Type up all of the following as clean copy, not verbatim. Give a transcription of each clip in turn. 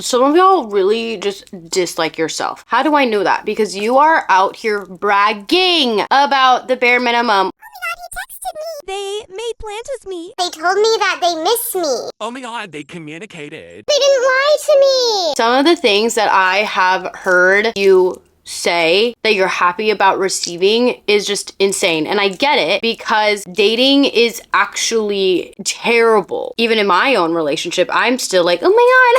Some of y'all really just dislike yourself. How do I know that? Because you are out here bragging about the bare minimum. They made plans with me. They told me that they miss me. Oh my god, they communicated. They didn't lie to me. Some of the things that I have heard you say that you're happy about receiving is just insane. And I get it, because dating is actually terrible. Even in my own relationship, I'm still like, oh my god,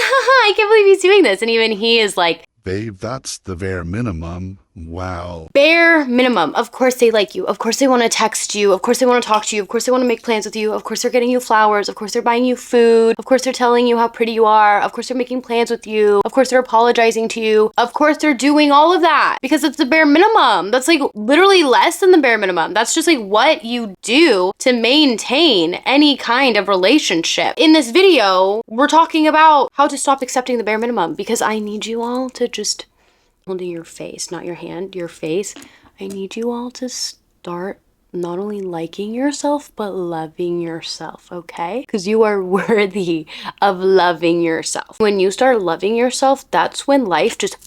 I can't believe he's doing this. And even he is like, babe, that's the bare minimum. Wow. Bare minimum. Of course they like you. Of course they want to text you. Of course they want to talk to you. Of course they want to make plans with you. Of course they're getting you flowers. Of course they're buying you food. Of course they're telling you how pretty you are. Of course they're making plans with you. Of course they're apologizing to you. Of course they're doing all of that because it's the bare minimum. That's like literally less than the bare minimum. That's just like what you do to maintain any kind of relationship. In this video, we're talking about how to stop accepting the bare minimum, because I need you all to just holding your face, not your hand, your face. I need you all to start not only liking yourself, but loving yourself, okay? Because you are worthy of loving yourself. When you start loving yourself, that's when life just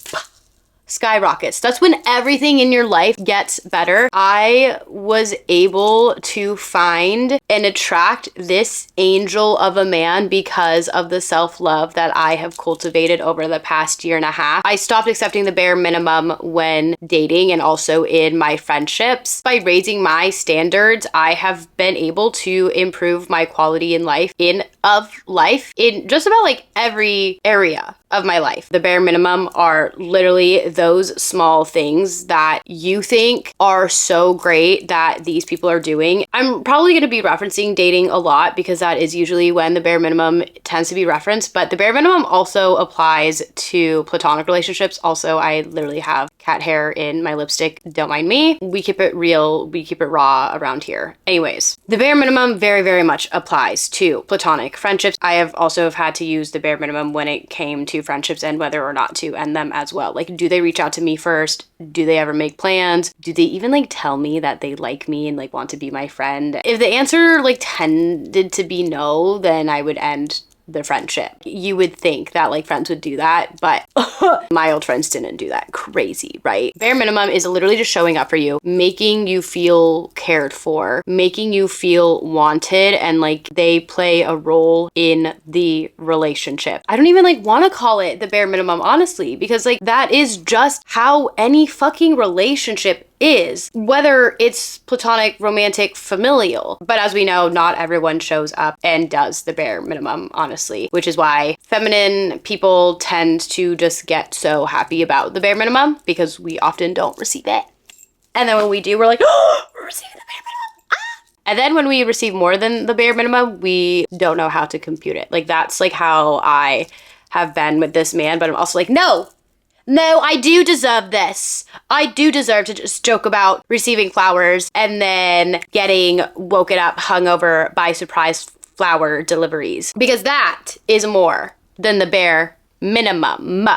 skyrockets. That's when everything in your life gets better. I was able to find and attract this angel of a man because of the self-love that I have cultivated over the past year and a half. I stopped accepting the bare minimum when dating and also in my friendships. By raising my standards, I have been able to improve my quality in life in just about like every area of my life. The bare minimum are literally those small things that you think are so great that these people are doing. I'm probably going to be referencing dating a lot because that is usually when the bare minimum tends to be referenced, but the bare minimum also applies to platonic relationships. Also, I literally have cat hair in my lipstick. Don't mind me. We keep it real. We keep it raw around here. Anyways, the bare minimum very, very much applies to platonic friendships. I have also had to use the bare minimum when it came to friendships and whether or not to end them as well. Like, do they reach out to me first? Do they ever make plans? Do they even like tell me that they like me and like want to be my friend? If the answer like tended to be no, then I would end the friendship. You would think that like friends would do that, but my old friends didn't do that. Crazy, right? Bare minimum is literally just showing up for you, making you feel cared for, making you feel wanted, and like they play a role in the relationship. I don't even like want to call it the bare minimum, honestly, because like that is just how any fucking relationship is, whether it's platonic, romantic, familial. But as we know, not everyone shows up and does the bare minimum, honestly, which is why feminine people tend to just get so happy about the bare minimum because we often don't receive it. And then when we do, we're like, oh, we're receiving the bare minimum. Ah! And then when we receive more than the bare minimum, we don't know how to compute it. Like that's like how I have been with this man, but I'm also like, no, I do deserve this. I do deserve to just joke about receiving flowers and then getting woken up hungover by surprise flower deliveries. Because that is more than the bare minimum.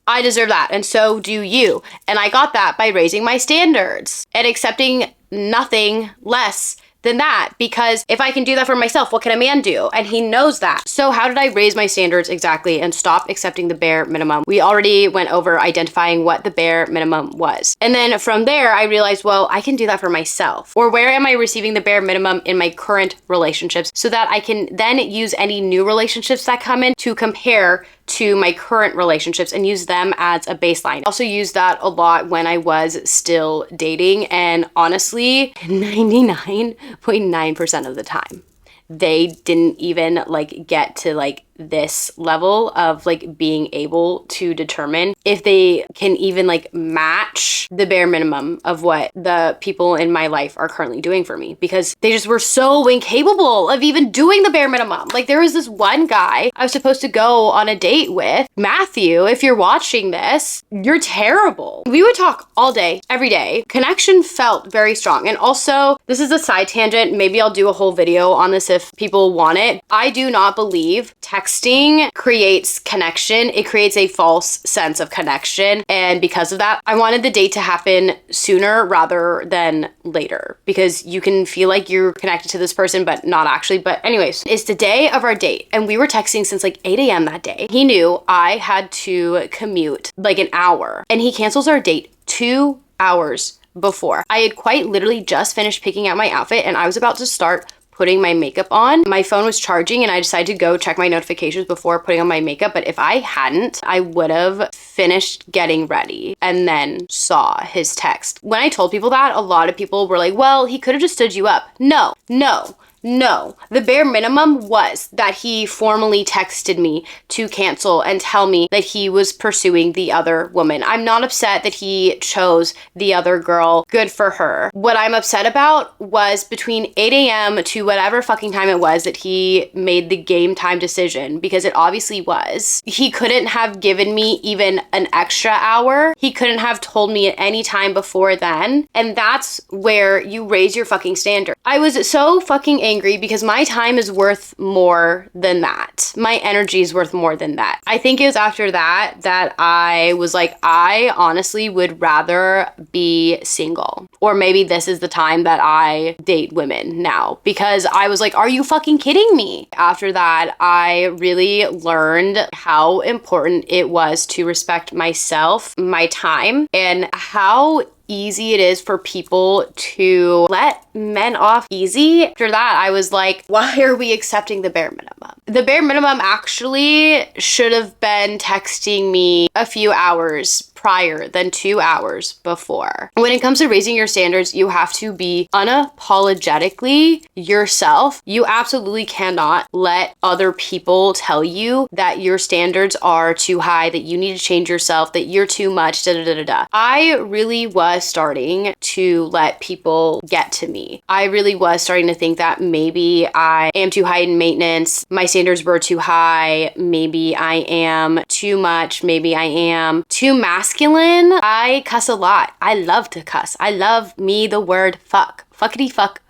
I deserve that, and so do you. And I got that by raising my standards and accepting nothing less than that, because if I can do that for myself, what can a man do? And he knows that. So how did I raise my standards exactly and stop accepting the bare minimum? We already went over identifying what the bare minimum was. And then from there, I realized, well, I can do that for myself. Or where am I receiving the bare minimum in my current relationships so that I can then use any new relationships that come in to compare to my current relationships and use them as a baseline. I also used that a lot when I was still dating, and honestly, 99.9% of the time, they didn't even like get to like this level of like being able to determine if they can even like match the bare minimum of what the people in my life are currently doing for me, because they just were so incapable of even doing the bare minimum. Like there was this one guy I was supposed to go on a date with. Matthew, if you're watching this, you're terrible. We would talk all day, every day. Connection felt very strong. And also, this is a side tangent. Maybe I'll do a whole video on this if people want it. I do not believe texting texting creates connection. It creates a false sense of connection. And because of that, I wanted the date to happen sooner rather than later, because you can feel like you're connected to this person, but not actually. But anyways, it's the day of our date and we were texting since like 8 a.m. that day. He knew I had to commute like an hour and he cancels our date 2 hours before. I had quite literally just finished picking out my outfit and I was about to start putting my makeup on. My phone was charging and I decided to go check my notifications before putting on my makeup. But if I hadn't, I would have finished getting ready and then saw his text. When I told people that, a lot of people were like, well, he could have just stood you up. No. The bare minimum was that he formally texted me to cancel and tell me that he was pursuing the other woman. I'm not upset that he chose the other girl. Good for her. What I'm upset about was between 8 a.m. to whatever fucking time it was that he made the game time decision, because it obviously was. He couldn't have given me even an extra hour. He couldn't have told me at any time before then. And that's where you raise your fucking standard. I was so fucking angry because my time is worth more than that. My energy is worth more than that. I think it was after that I was like, I honestly would rather be single. Or maybe this is the time that I date women now, because I was like, are you fucking kidding me? After that, I really learned how important it was to respect myself, my time, and how easy it is for people to let men off easy. After that, I was like, why are we accepting the bare minimum? The bare minimum actually should have been texting me a few hours prior than 2 hours before. When it comes to raising your standards, you have to be unapologetically yourself. You absolutely cannot let other people tell you that your standards are too high, that you need to change yourself, that you're too much, I really was starting to let people get to me. I really was starting to think that maybe I am too high in maintenance, my standards were too high, maybe I am too much, maybe I am too masculine. I cuss a lot. I love to cuss. I love the word fuck. Fuckity fuck.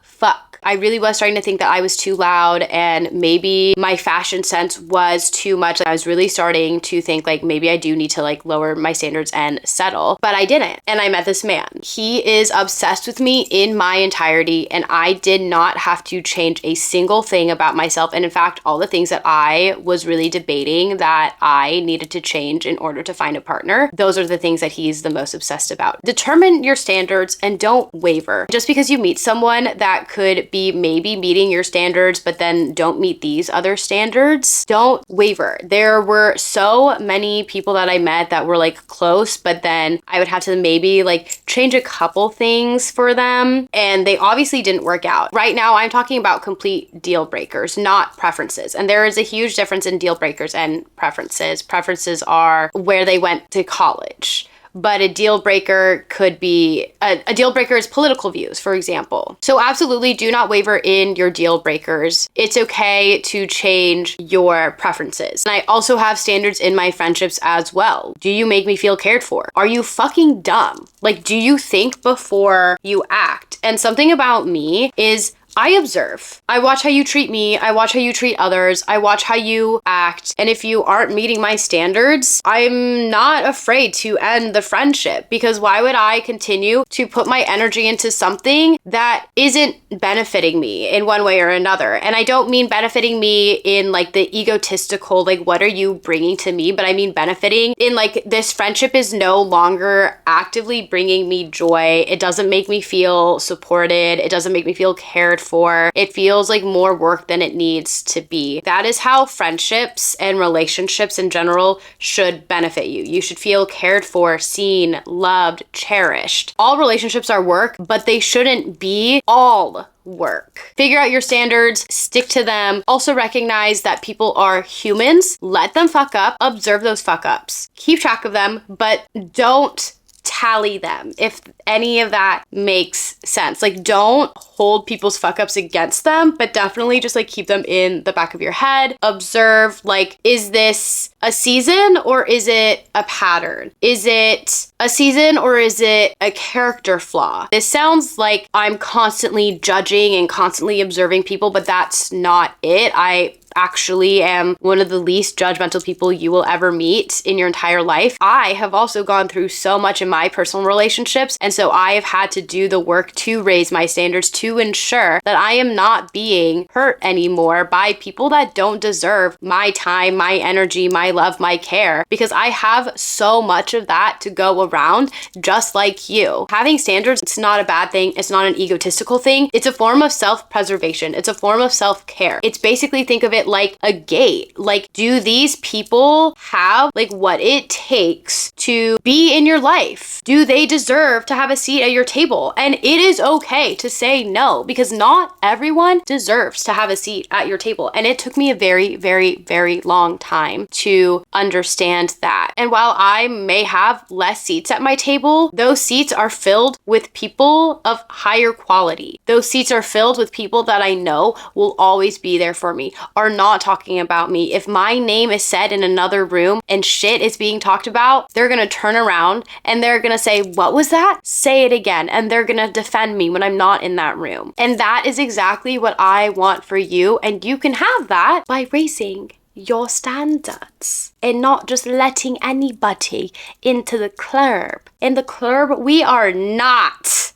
I really was starting to think that I was too loud and maybe my fashion sense was too much. I was really starting to think like maybe I do need to like lower my standards and settle, but I didn't. And I met this man. He is obsessed with me in my entirety and I did not have to change a single thing about myself. And in fact, all the things that I was really debating that I needed to change in order to find a partner, those are the things that he's the most obsessed about. Determine your standards and don't waver. Just because you meet someone that could be maybe meeting your standards, but then don't meet these other standards, don't waver. There were so many people that I met that were like close, but then I would have to maybe like change a couple things for them and they obviously didn't work out. Right now, I'm talking about complete deal breakers, not preferences. And there is a huge difference in deal breakers and preferences. Preferences are where they went to college. But a deal breaker could be, a deal breaker is political views, for example. So absolutely do not waver in your deal breakers. It's okay to change your preferences. And I also have standards in my friendships as well. Do you make me feel cared for? Are you fucking dumb? Like, do you think before you act? And something about me is I observe. I watch how you treat me. I watch how you treat others. I watch how you act. And if you aren't meeting my standards, I'm not afraid to end the friendship, because why would I continue to put my energy into something that isn't benefiting me in one way or another? And I don't mean benefiting me in like the egotistical, like what are you bringing to me? But I mean benefiting in like this friendship is no longer actively bringing me joy. It doesn't make me feel supported. It doesn't make me feel cared for. It feels like more work than it needs to be. That is how friendships and relationships in general should benefit you. You should feel cared for, seen, loved, cherished. All relationships are work, but they shouldn't be all work. Figure out your standards, stick to them. Also recognize that people are humans. Let them fuck up. Observe those fuck ups. Keep track of them, but don't tally them, if any of that makes sense. Like, don't hold people's fuck ups against them, but definitely just like keep them in the back of your head. Observe, like, is this a season or is it a pattern? Is it a season or is it a character flaw? This sounds like I'm constantly judging and constantly observing people, but that's not it. I actually am one of the least judgmental people you will ever meet in your entire life. I have also gone through so much in my personal relationships, and so I have had to do the work to raise my standards to ensure that I am not being hurt anymore by people that don't deserve my time, my energy, my love, my care, because I have so much of that to go around, just like you. Having standards, it's not a bad thing. It's not an egotistical thing. It's a form of self-preservation. It's a form of self-care. It's basically, think of it like a gate. Like, do these people have like what it takes to be in your life? Do they deserve to have a seat at your table? And it is okay to say no, because not everyone deserves to have a seat at your table. And it took me a very, very, very long time to understand that. And while I may have less seats at my table, those seats are filled with people of higher quality. Those seats are filled with people that I know will always be there for me, are not talking about me. If my name is said in another room and shit is being talked about, they're gonna turn around and they're gonna say, "What was that? Say it again." And they're gonna defend me when I'm not in that room. And that is exactly what I want for you. And you can have that by raising your standards and not just letting anybody into the club. In the club, we are not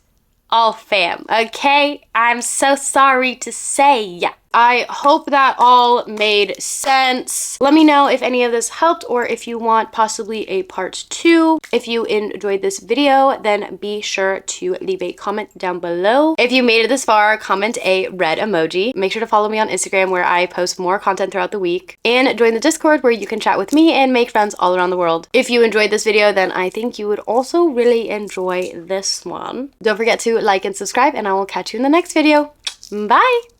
all fam, okay? I'm so sorry to say. I hope that all made sense. Let me know if any of this helped or if you want possibly a part 2. If you enjoyed this video, then be sure to leave a comment down below. If you made it this far, comment a red emoji. Make sure to follow me on Instagram where I post more content throughout the week. And join the Discord where you can chat with me and make friends all around the world. If you enjoyed this video, then I think you would also really enjoy this one. Don't forget to like and subscribe, and I will catch you in the next video. Bye!